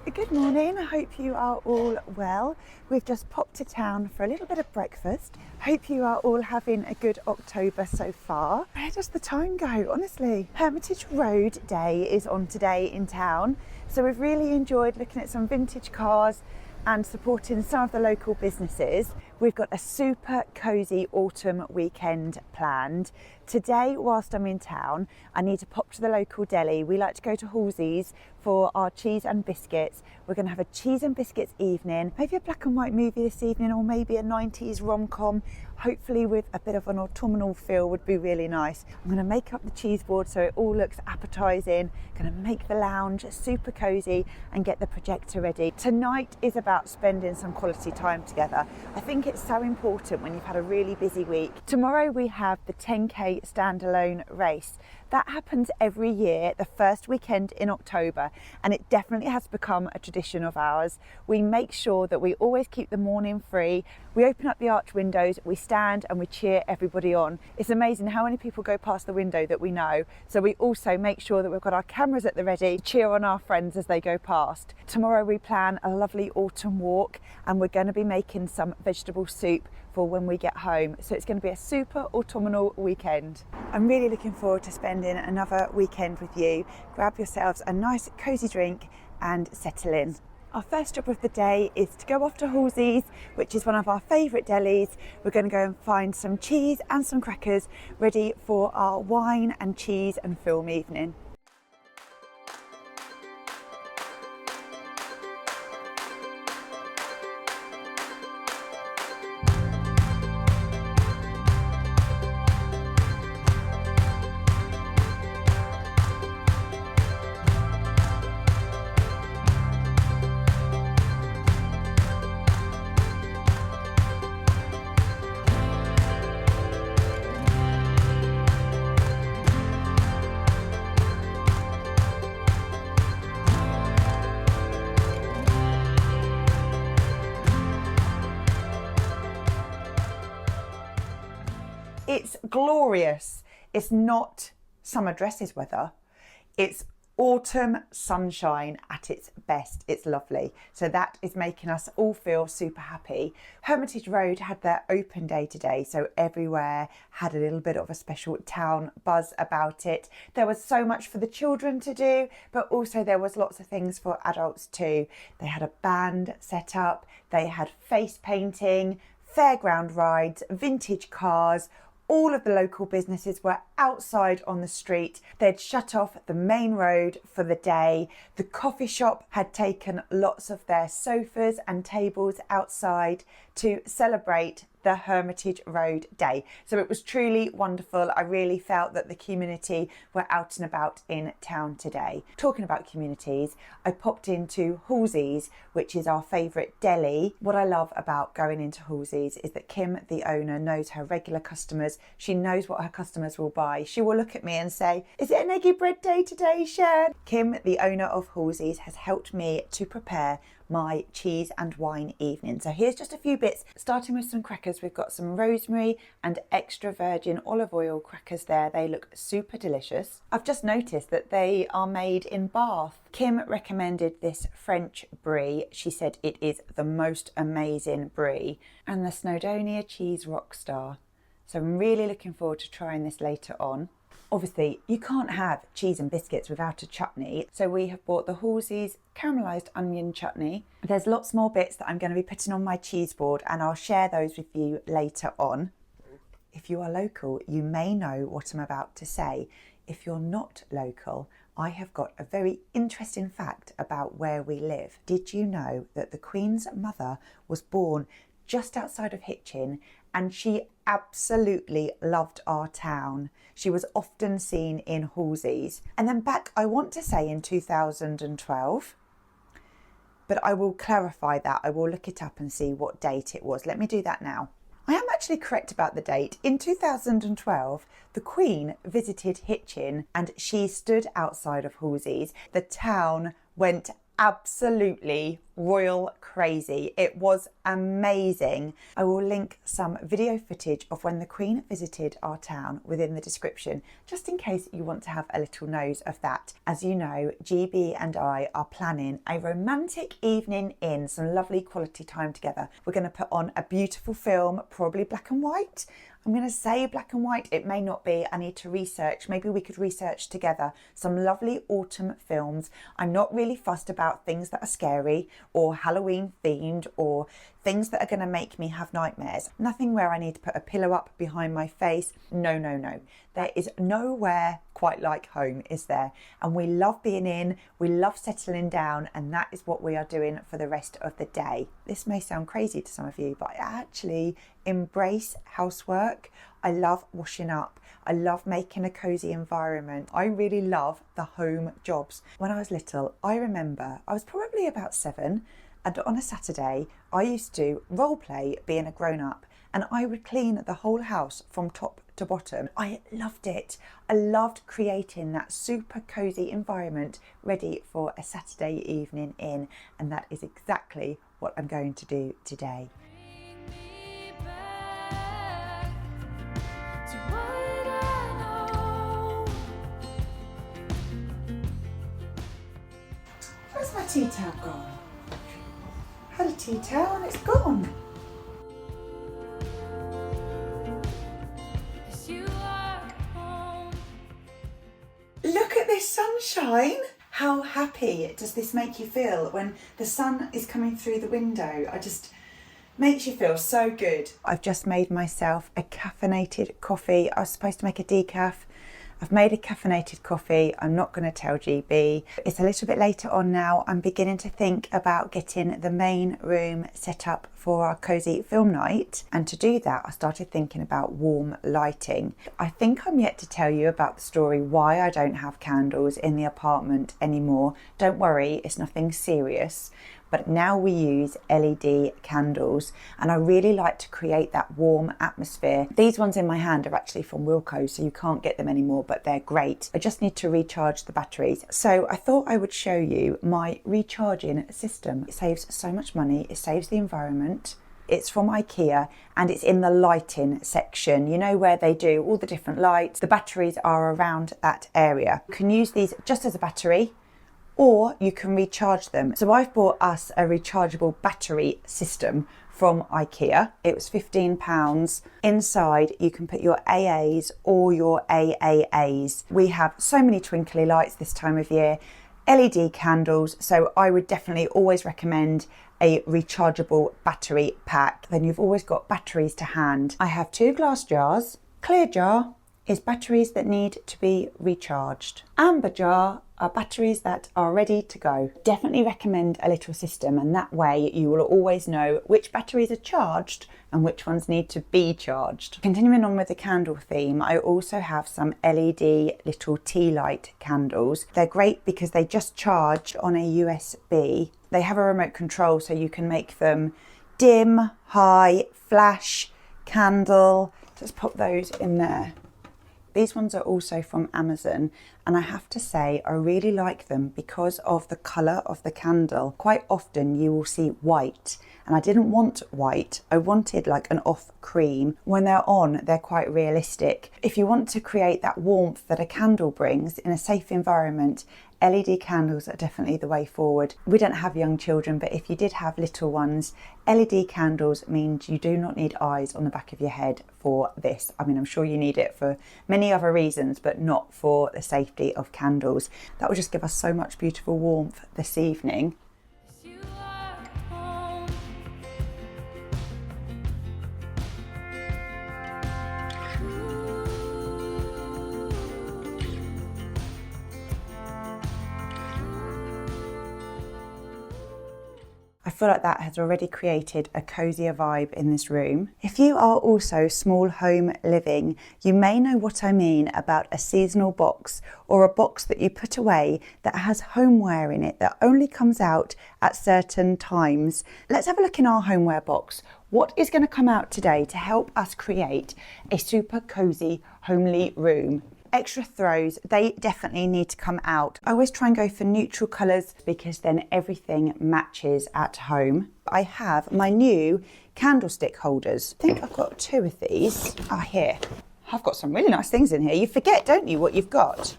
Good morning, I hope you are all well. We've just popped to town for a little bit of breakfast. Hope you are all having a good October so far. Where does the time go, honestly? Hermitage Road Day is on today in town, so we've really enjoyed looking at some vintage cars and supporting some of the local businesses. We've got a super cosy autumn weekend planned. Today, whilst I'm in town, I need to pop to the local deli. We like to go to Halsey's for our cheese and biscuits. We're going to have a cheese and biscuits evening, maybe a black and white movie this evening, or maybe a 90s rom-com, hopefully with a bit of an autumnal feel would be really nice. I'm going to make up the cheese board so it all looks appetizing. Going to make the lounge super cozy and get the projector ready. Tonight is about spending some quality time together. I think it's so important when you've had a really busy week. Tomorrow we have the 10k standalone race. That happens every year, the first weekend in October, and it definitely has become a tradition of ours. We make sure that we always keep the morning free. We open up the arch windows, we stand and we cheer everybody on. It's amazing how many people go past the window that we know. So we also make sure that we've got our cameras at the ready to cheer on our friends as they go past. Tomorrow we plan a lovely autumn walk and we're going to be making some vegetable soup for when we get home. So it's going to be a super autumnal weekend. I'm really looking forward to spending another weekend with you. Grab yourselves a nice cozy drink and settle in. Our first job of the day is to go off to Halsey's, which is one of our favourite delis. We're going to go and find some cheese and some crackers ready for our wine and cheese and film evening. It's glorious. It's not summer dresses weather. It's autumn sunshine at its best. It's lovely. So that is making us all feel super happy. Hermitage Road had their open day today, so everywhere had a little bit of a special town buzz about it. There was so much for the children to do, but also there was lots of things for adults too. They had a band set up, they had face painting, fairground rides, vintage cars. All of the local businesses were outside on the street. They'd shut off the main road for the day. The coffee shop had taken lots of their sofas and tables outside to celebrate the Hermitage Road Day. So it was truly wonderful. I really felt that the community were out and about in town today. Talking about communities, I popped into Halsey's, which is our favourite deli. What I love about going into Halsey's is that Kim, the owner, knows her regular customers. She knows what her customers will buy. She will look at me and say, "Is it an eggy bread day today, Shan?" Kim, the owner of Halsey's, has helped me to prepare my cheese and wine evening. So here's just a few bits, starting with some crackers. We've got some rosemary and extra virgin olive oil crackers there. They look super delicious. I've just noticed that they are made in Bath. Kim recommended this French brie. She said it is the most amazing brie, and the Snowdonia cheese rockstar. So I'm really looking forward to trying this later on. Obviously, you can't have cheese and biscuits without a chutney, so we have bought the Halsey's caramelised onion chutney. There's lots more bits that I'm going to be putting on my cheese board, and I'll share those with you later on. If you are local, you may know what I'm about to say. If you're not local, I have got a very interesting fact about where we live. Did you know that the Queen's mother was born just outside of Hitchin, and she absolutely loved our town? She was often seen in Halsey's. And then back, I want to say in 2012, but I will clarify that. I will look it up and see what date it was. Let me do that now. I am actually correct about the date. In 2012, the Queen visited Hitchin and she stood outside of Halsey's. The town went absolutely royal crazy. It was amazing. I will link some video footage of when the Queen visited our town within the description, just in case you want to have a little nose of that. As you know, GB and I are planning a romantic evening in, some lovely quality time together. We're going to put on a beautiful film, probably black and white. I'm going to say black and white, it may not be, I need to research, maybe we could research together some lovely autumn films. I'm not really fussed about things that are scary or Halloween themed or things that are going to make me have nightmares. Nothing where I need to put a pillow up behind my face. No, no, no. There is nowhere quite like home, is there? And we love being in, we love settling down, and that is what we are doing for the rest of the day. This may sound crazy to some of you, but I actually embrace housework. I love washing up. I love making a cozy environment. I really love the home jobs. When I was little, I remember I was probably about 7, and on a Saturday, I used to role play being a grown-up, and I would clean the whole house from top to bottom. I loved it. I loved creating that super cozy environment ready for a Saturday evening in, and that is exactly what I'm going to do today. Where's my tea towel gone? I had a tea towel and it's gone. Look at this sunshine. How happy does this make you feel when the sun is coming through the window? Makes you feel so good. I've just made myself a caffeinated coffee. I was supposed to make a decaf. I've made a caffeinated coffee. I'm not going to tell GB. It's a little bit later on now. I'm beginning to think about getting the main room set up for our cozy film night. And to do that, I started thinking about warm lighting. I think I'm yet to tell you about the story why I don't have candles in the apartment anymore. Don't worry, it's nothing serious. But now we use LED candles, and I really like to create that warm atmosphere. These ones in my hand are actually from Wilko, so you can't get them anymore, but they're great. I just need to recharge the batteries. So I thought I would show you my recharging system. It saves so much money, it saves the environment. It's from IKEA and it's in the lighting section, you know, where they do all the different lights. The batteries are around that area. You can use these just as a battery, or you can recharge them. So I've bought us a rechargeable battery system from IKEA. It was £15. Inside you can put your AAs or your AAAs. We have so many twinkly lights this time of year, LED candles, so I would definitely always recommend a rechargeable battery pack. Then you've always got batteries to hand. I have 2 glass jars. Clear jar is batteries that need to be recharged. Amber jar are batteries that are ready to go. Definitely recommend a little system, and that way you will always know which batteries are charged and which ones need to be charged. Continuing on with the candle theme, I also have some LED little tea light candles. They're great because they just charge on a USB. They have a remote control, so you can make them dim, high, flash, candle. Just pop those in there. These ones are also from Amazon, and I have to say I really like them because of the colour of the candle. Quite often you will see white, and I didn't want white. I wanted like an off cream. When they're on, they're quite realistic. If you want to create that warmth that a candle brings in a safe environment, LED candles are definitely the way forward. We don't have young children, but if you did have little ones, LED candles means you do not need eyes on the back of your head for this. I mean, I'm sure you need it for many other reasons, but not for the safety of candles. That will just give us so much beautiful warmth this evening. I feel like that has already created a cozier vibe in this room. If you are also small home living, you may know what I mean about a seasonal box, or a box that you put away that has homeware in it that only comes out at certain times. Let's have a look in our homeware box. What is going to come out today to help us create a super cozy, homely room? Extra throws, they definitely need to come out. I always try and go for neutral colours because then everything matches at home. I have my new candlestick holders. I think I've got 2 of these. Ah, here. I've got some really nice things in here. You forget, don't you, what you've got?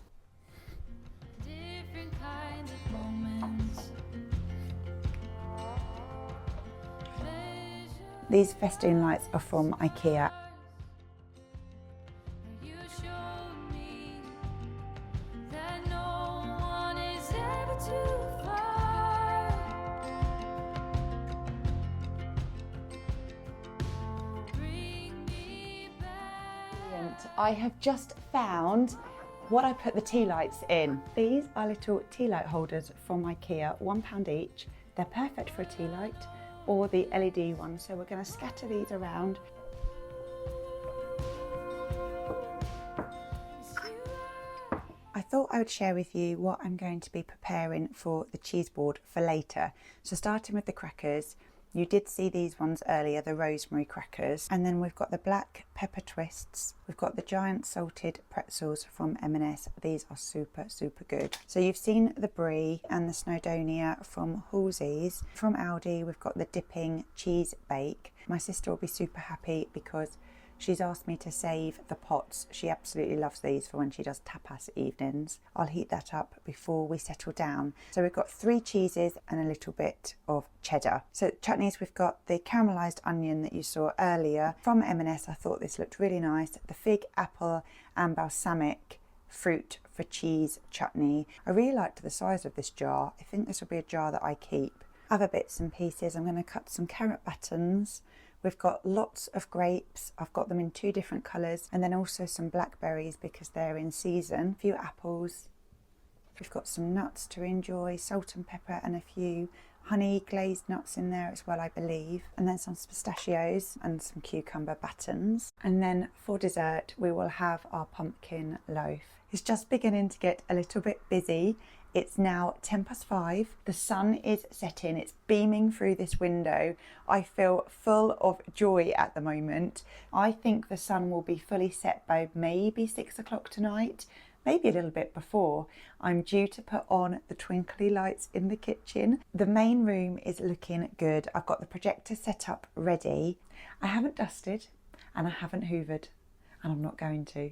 These festoon lights are from IKEA. I have just found what I put the tea lights in. These are little tea light holders from IKEA, £1 each. They're perfect for a tea light or the LED one, so we're going to scatter these around. I thought I would share with you what I'm going to be preparing for the cheese board for later. So starting with the crackers, you did see these ones earlier, the rosemary crackers, and then we've got the black pepper twists. We've got the giant salted pretzels from M&S. These are super, super good. So you've seen the brie and the snowdonia from Halsey's. From Aldi, we've got the dipping cheese bake. My sister will be super happy because she's asked me to save the pots. She absolutely loves these for when she does tapas evenings. I'll heat that up before we settle down. So we've got 3 cheeses and a little bit of cheddar. So chutneys, we've got the caramelised onion that you saw earlier. From M&S, I thought this looked really nice. The fig, apple and balsamic fruit for cheese chutney. I really liked the size of this jar. I think this will be a jar that I keep. Other bits and pieces, I'm going to cut some carrot buttons. We've got lots of grapes. I've got them in 2 different colours, and then also some blackberries because they're in season. A few apples. We've got some nuts to enjoy, salt and pepper, and a few honey glazed nuts in there as well, I believe. And then some pistachios and some cucumber buttons. And then for dessert, we will have our pumpkin loaf. It's just beginning to get a little bit busy. It's now 5:10. The sun is setting. It's beaming through this window. I feel full of joy at the moment. I think the sun will be fully set by maybe 6 o'clock tonight, maybe a little bit before. I'm due to put on the twinkly lights in the kitchen. The main room is looking good. I've got the projector set up ready. I haven't dusted and I haven't hoovered, and I'm not going to.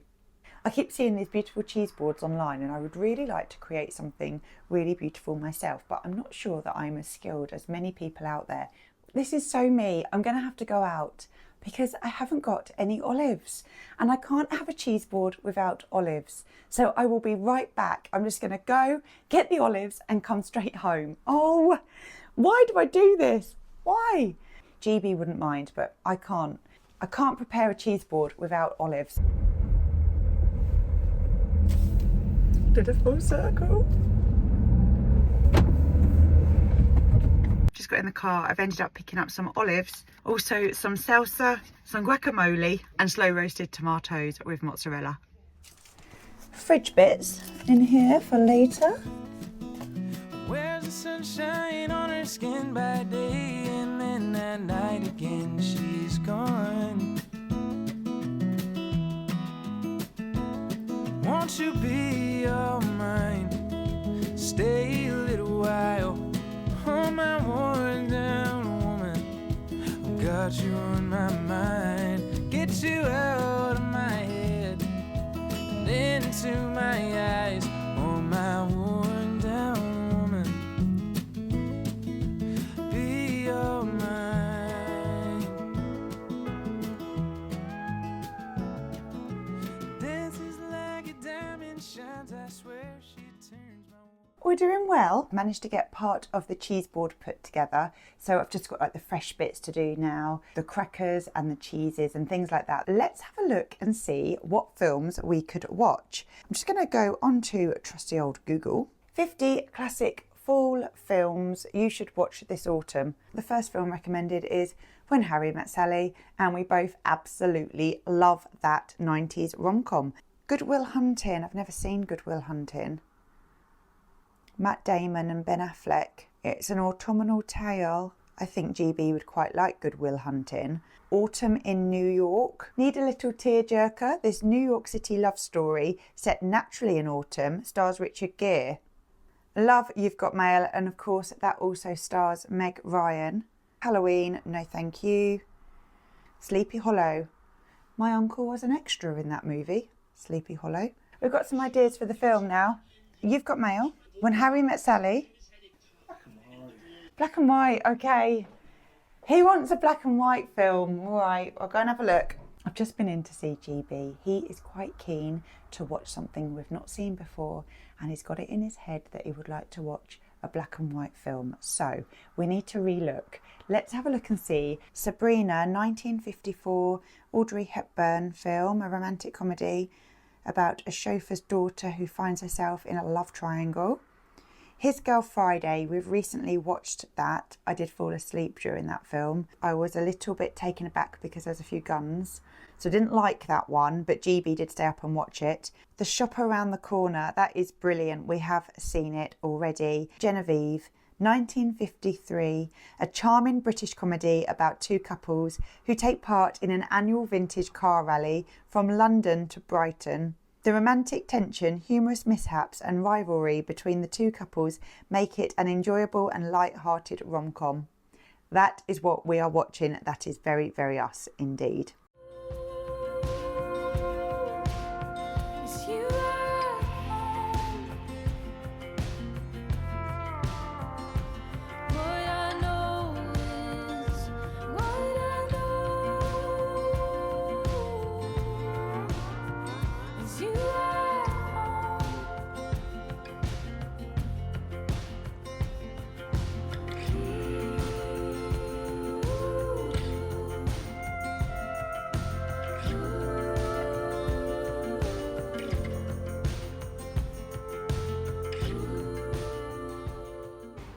I keep seeing these beautiful cheese boards online, and I would really like to create something really beautiful myself, but I'm not sure that I'm as skilled as many people out there. This is so me. I'm going to have to go out because I haven't got any olives, and I can't have a cheese board without olives. So I will be right back. I'm just going to go get the olives and come straight home. Oh, why do I do this? Why? GB wouldn't mind, but I can't. I can't prepare a cheese board without olives. Did a full circle. Just got in the car. I've ended up picking up some olives, also some salsa, some guacamole and slow roasted tomatoes with mozzarella. Fridge bits in here for later. Where's the sunshine on her skin by day, and then at night again she's gone. Won't you be all mine? Stay a little while. Oh, my worn down woman, I've got you on my mind. Get you out of my head and into my eyes. Oh, my worn down woman, be all mine. We're doing well. Managed to get part of the cheese board put together, so I've just got like the fresh bits to do now, the crackers and the cheeses and things like that. Let's have a look and see what films we could watch. I'm just going to go onto trusty old Google. 50 classic fall films you should watch this autumn. The first film recommended is When Harry Met Sally, and we both absolutely love that 90s rom-com. Good Will Hunting. I've never seen Good Will Hunting. Matt Damon and Ben Affleck. It's an autumnal tale I think GB would quite like Good Will Hunting. Autumn in New York. Need a little tearjerker. This New York City love story set naturally in autumn stars Richard Gere. Love You've Got Mail, and of course that also stars Meg Ryan. Halloween, no thank you. Sleepy Hollow. My uncle was an extra in that movie, Sleepy Hollow. We've got some ideas for the film now. You've Got Mail. When Harry Met Sally. Black and white, okay. He wants a black and white film. All right, I'll go and have a look. I've just been in to see GB. He is quite keen to watch something we've not seen before, and he's got it in his head that he would like to watch a black and white film. So we need to relook. Let's have a look and see. Sabrina, 1954, Audrey Hepburn film, a romantic comedy about a chauffeur's daughter who finds herself in a love triangle. His Girl Friday, we've recently watched that. I did fall asleep during that film. I was a little bit taken aback because there's a few guns, so I didn't like that one, but GB did stay up and watch it. The Shop Around the Corner, that is brilliant. We have seen it already. Genevieve, 1953, a charming British comedy about two couples who take part in an annual vintage car rally from London to Brighton. The romantic tension, humorous mishaps and rivalry between the two couples make it an enjoyable and light-hearted rom-com. That is what we are watching. That is very, very us indeed.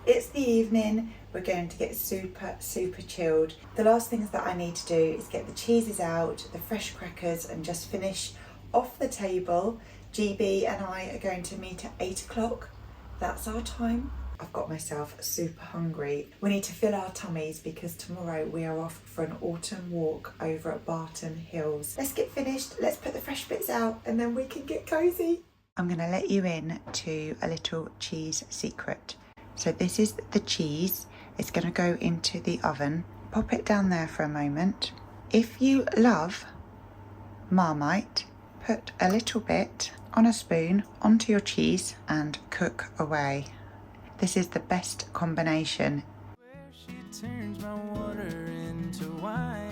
It's the evening, we're going to get super chilled. The last things that I need to do is get the cheeses out, the fresh crackers, and just finish off the table. GB and I are going to meet at 8 o'clock. That's our time. I've got myself super hungry. We need to fill our tummies because tomorrow we are off for an autumn walk over at Barton Hills. Let's get finished, let's put the fresh bits out, and then we can get cosy. I'm gonna let you in to a little cheese secret. So this is the cheese. It's going to go into the oven. Pop it down there for a moment. If you love Marmite, put a little bit on a spoon onto your cheese and cook away. This is the best combination. Where she turns my water into wine.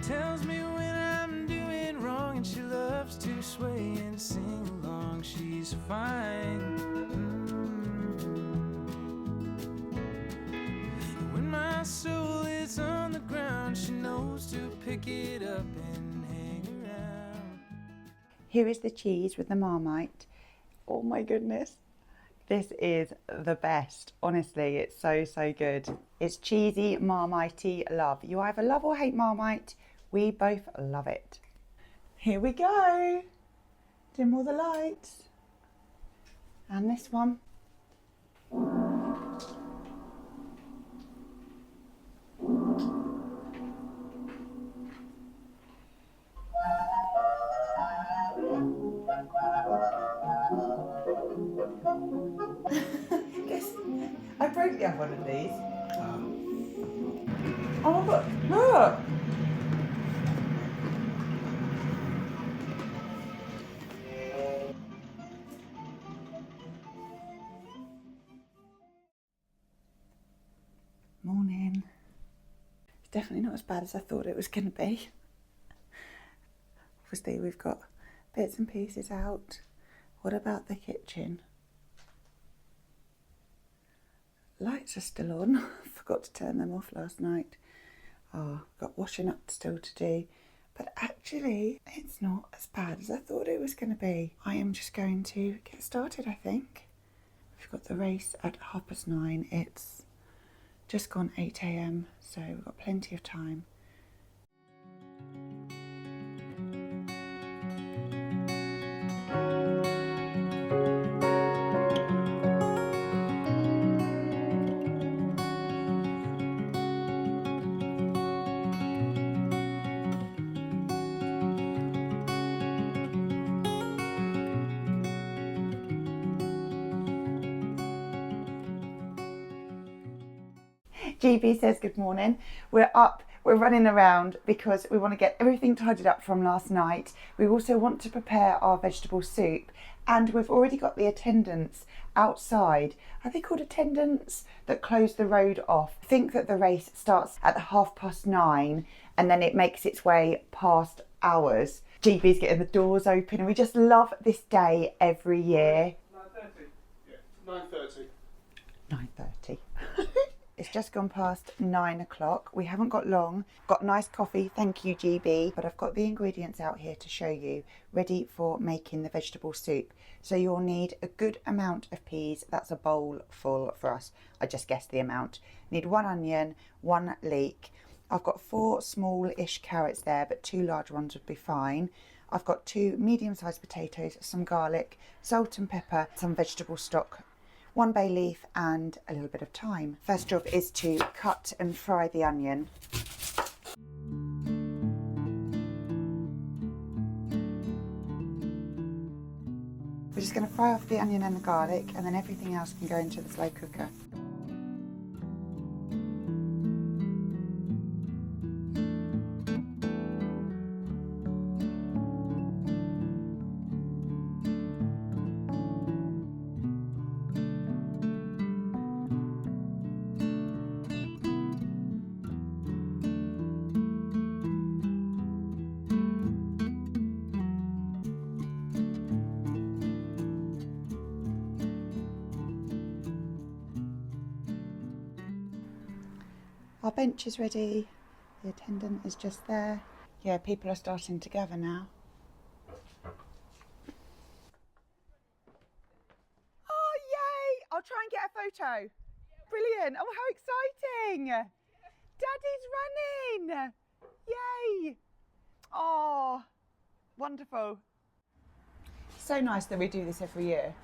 Tells me when I'm doing wrong, and she loves to sway and sing along. She's fine. When my soul is on the ground, she knows to pick it up and hang around. Here is the cheese with the Marmite. Oh my goodness. This is the best. Honestly, it's so good. It's cheesy, Marmitey love. You either love or hate Marmite. We both love it. Here we go. Dim all the lights. And this one. Guess I broke the other one of these. Oh, look! Morning. It's definitely not as bad as I thought it was going to be. Obviously we've got bits and pieces out. What about the kitchen? Lights are still on. Forgot to turn them off last night. Oh, got washing up still to do. But actually, it's not as bad as I thought it was going to be. I am just going to get started, I think. We've got the race at 9:30. It's just gone 8 a.m, so we've got plenty of time. GB says good morning. We're up, we're running around because we want to get everything tidied up from last night. We also want to prepare our vegetable soup, and we've already got the attendants outside. Are they called attendants? That close the road off. I think that the race starts at 9:30 and then it makes its way past ours. GB's getting the doors open and we just love this day every year. 9:30? Yeah, 9:30. 9:30. It's just gone past 9 o'clock. We haven't got long. Got nice coffee, thank you GB. But I've got the ingredients out here to show you, ready for making the vegetable soup. So you'll need a good amount of peas. That's a bowl full for us. I just guessed the amount. Need 1 onion, 1 leek. I've got 4 small-ish carrots there, but 2 large ones would be fine. I've got 2 medium-sized potatoes, some garlic, salt and pepper, some vegetable stock, 1 bay leaf and a little bit of thyme. First job is to cut and fry the onion. We're just going to fry off the onion and the garlic, and then everything else can go into the slow cooker. Our bench is ready, the attendant is just there. Yeah, people are starting to gather now. Oh, yay! I'll try and get a photo. Brilliant. Oh, how exciting. Daddy's running. Yay. Oh, wonderful. So nice that we do this every year.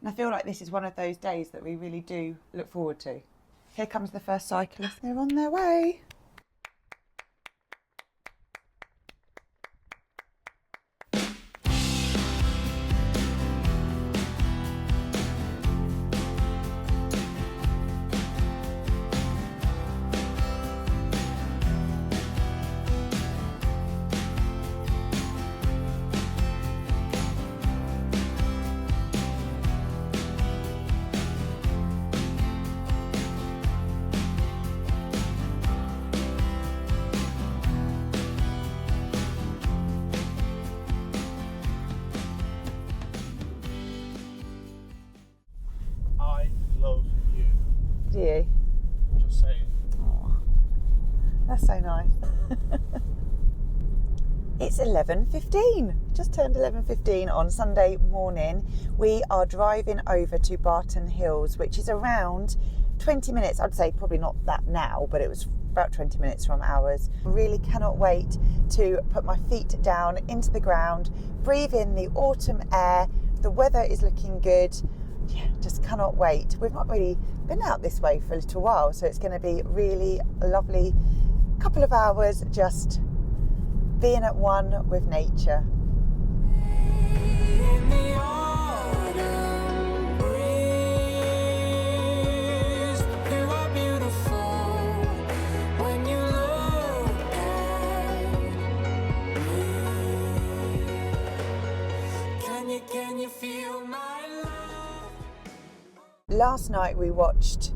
And I feel like this is one of those days that we really do look forward to. Here comes the first cyclist. They're on their way. Do you? Just saying. Oh, that's so nice. It's 11:15. Just turned 11:15 on Sunday morning. We are driving over to Barton Hills, which is around 20 minutes. I'd say probably not that now, but it was about 20 minutes from ours. Really cannot wait to put my feet down into the ground, breathe in the autumn air. The weather is looking good. Yeah, just cannot wait. We've not really been out this way for a little while, so it's going to be really a lovely couple of hours just being at one with nature. In the autumn breeze, you are beautiful when you look at me. Can you feel my love? Last night we watched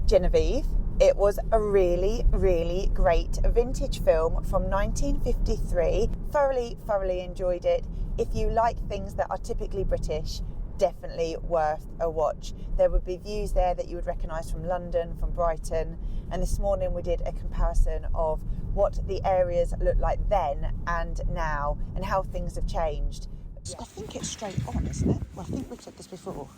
Genevieve. It was a really, really great vintage film from 1953. Thoroughly enjoyed it. If you like things that are typically British, definitely worth a watch. There would be views there that you would recognise from London, from Brighton. And this morning we did a comparison of what the areas looked like then and now and how things have changed. I think it's straight on, isn't it? Well, I think we've said this before.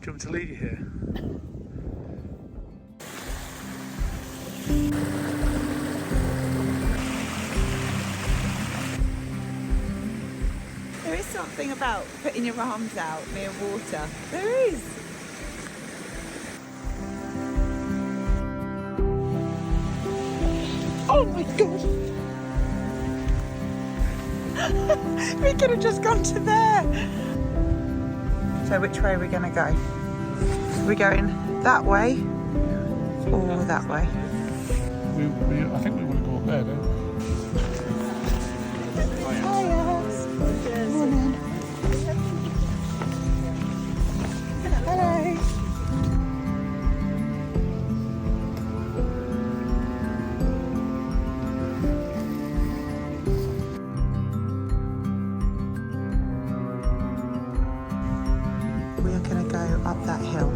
you want me to leave you here? There is something about putting your arms out near water. There is. Oh my god! We could have just gone to there. So which way are we going to go? Are we going that way or that way? I think we want to go up there, don't we? Morning. Hello. We are going to go up that hill.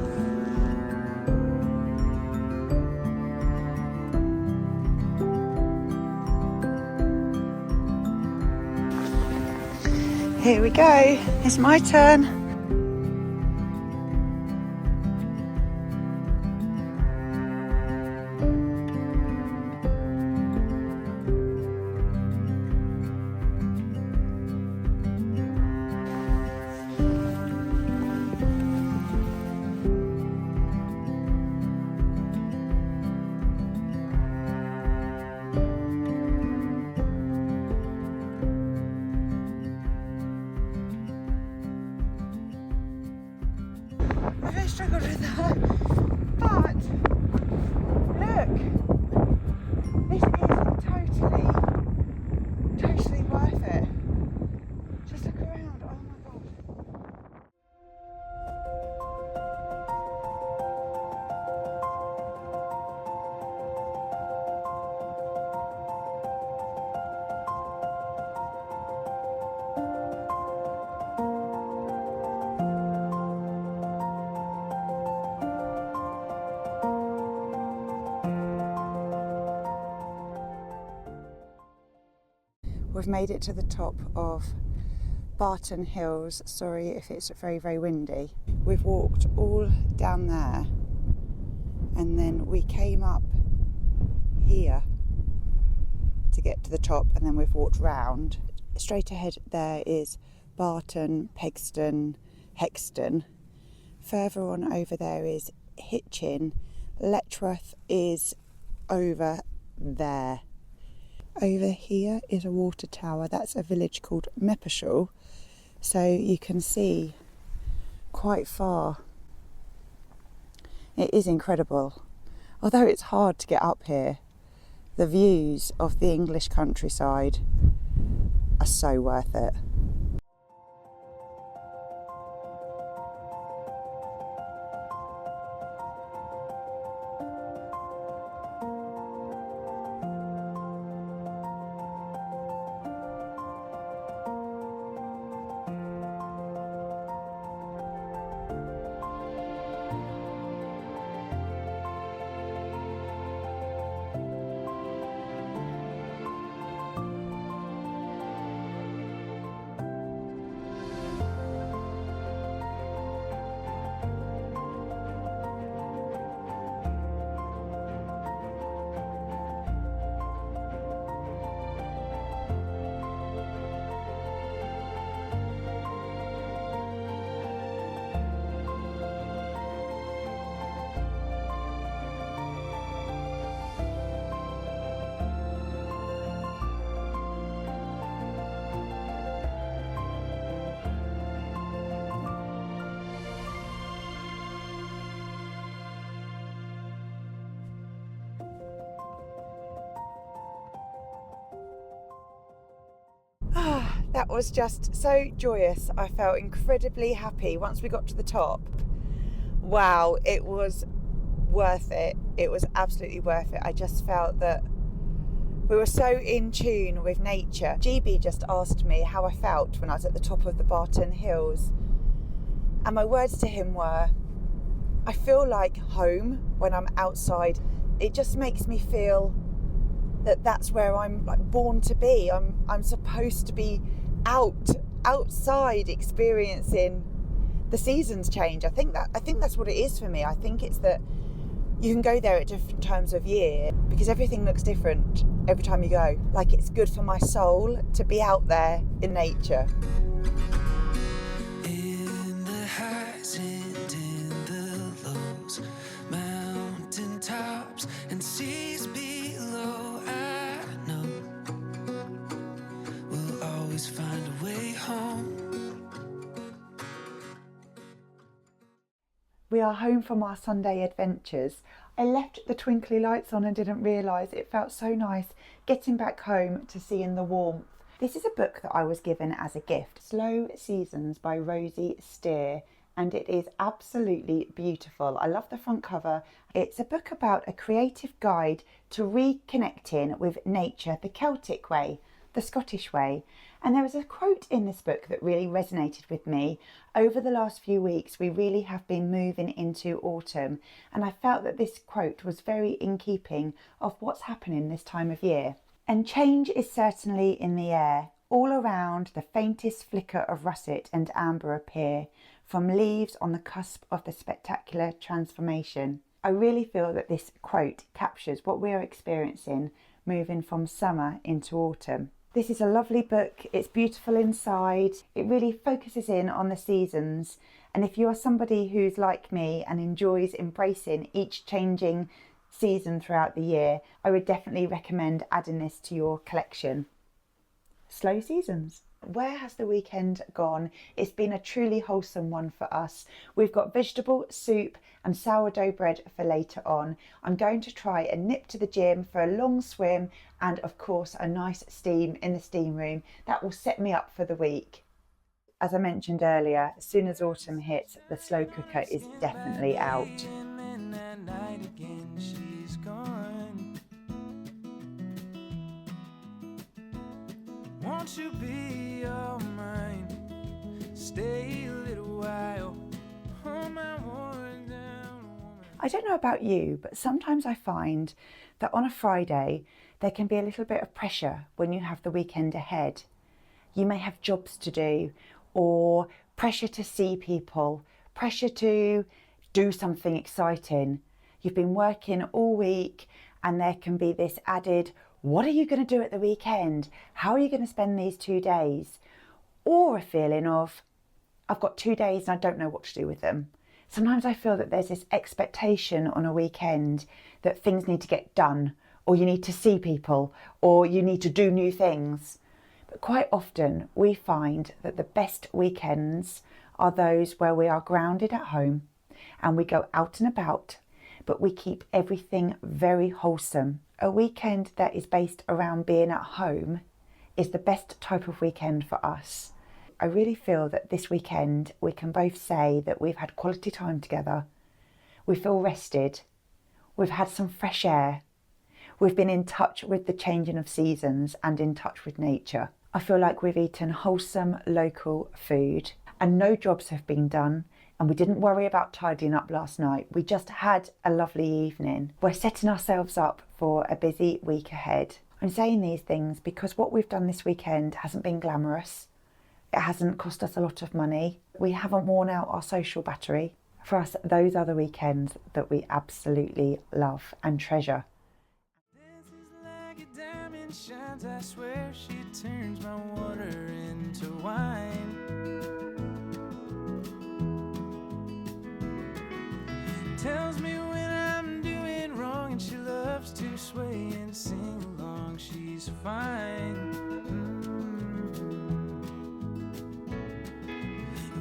Here we go, it's my turn. I really struggled with that, but look, this is totally worth it. Just look around, oh my god. We've made it to the top of Barton Hills. Sorry if it's very, very windy. We've walked all down there and then we came up here to get to the top, and then we've walked round. Straight ahead there is Barton, Pegston, Hexton. Further on over there is Hitchin. Letchworth is over there. Over here is a water tower. That's a village called Meppershall. So you can see quite far. It is incredible. Although it's hard to get up here, the views of the English countryside are so worth it. That was just so joyous. I felt incredibly happy once we got to the top. Wow, it was worth it. It was absolutely worth it. I just felt that we were so in tune with nature. GB just asked me how I felt when I was at the top of the Barton Hills. And my words to him were, I feel like home when I'm outside. It just makes me feel that that's where I'm born to be. I'm supposed to be outside experiencing the seasons change. I think that's what it is for me. I think it's that you can go there at different times of year because everything looks different every time you go. Like, it's good for my soul to be out there in nature. In the highs and in the lows, mountain tops and seas below, I know we'll always find a way home. We are home from our Sunday adventures. I left the twinkly lights on and didn't realise it felt so nice getting back home to seeing the warmth. This is a book that I was given as a gift, Slow Seasons by Rosie Steer, and it is absolutely beautiful. I love the front cover. It's a book about a creative guide to reconnecting with nature the Celtic way, the Scottish way. And there was a quote in this book that really resonated with me. Over the last few weeks, we really have been moving into autumn, and I felt that this quote was very in keeping of what's happening this time of year. And change is certainly in the air. All around, the faintest flicker of russet and amber appear from leaves on the cusp of the spectacular transformation. I really feel that this quote captures what we are experiencing moving from summer into autumn. This is a lovely book. It's beautiful inside. It really focuses in on the seasons. And if you are somebody who's like me and enjoys embracing each changing season throughout the year, I would definitely recommend adding this to your collection. Slow Seasons. Where has the weekend gone? It's been a truly wholesome one for us. We've got vegetable soup and sourdough bread for later on. I'm going to try a nip to the gym for a long swim and of course a nice steam in the steam room. That will set me up for the week. As I mentioned earlier, as soon as autumn hits, the slow cooker is definitely out. And then that night again, she's gone. Won't you be all mine? Stay a little while. Oh, my worn down woman. I don't know about you, but sometimes I find that on a Friday there can be a little bit of pressure when you have the weekend ahead. You may have jobs to do, or pressure to see people, pressure to do something exciting. You've been working all week and there can be this added, what are you going to do at the weekend? How are you going to spend these 2 days? Or a feeling of, I've got 2 days and I don't know what to do with them. Sometimes I feel that there's this expectation on a weekend that things need to get done, or you need to see people, or you need to do new things. But quite often we find that the best weekends are those where we are grounded at home and we go out and about, but we keep everything very wholesome. A weekend that is based around being at home is the best type of weekend for us. I really feel that this weekend we can both say that we've had quality time together. We feel rested. We've had some fresh air. We've been in touch with the changing of seasons and in touch with nature. I feel like we've eaten wholesome local food and no jobs have been done, and we didn't worry about tidying up last night. We just had a lovely evening. We're setting ourselves up for a busy week ahead. I'm saying these things because what we've done this weekend hasn't been glamorous. It hasn't cost us a lot of money. We haven't worn out our social battery. For us, those are the weekends that we absolutely love and treasure. This is like a diamond shines, I swear she turns my water into wine. Tells me when I'm doing wrong, and she loves to sway and sing along. She's fine.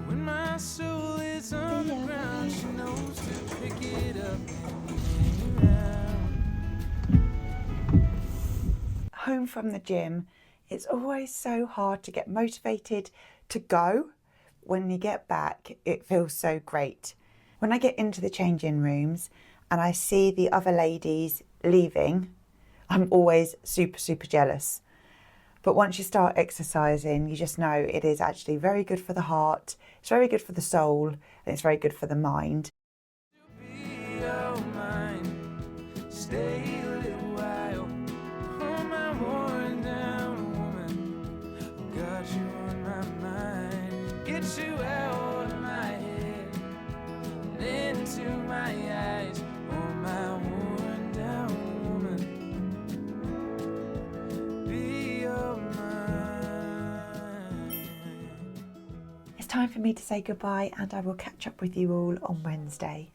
When my soul is on the ground, she knows to pick it up and hang around. Home from the gym, it's always so hard to get motivated to go. When you get back, it feels so great. When I get into the changing rooms and I see the other ladies leaving, I'm always super, super jealous. But once you start exercising, you just know it is actually very good for the heart, it's very good for the soul, and it's very good for the mind. Be all mine. Stay a little while. Oh, my worn down woman. Got you on my mind. Get you out of my head. time for me to say goodbye, and I will catch up with you all on Wednesday.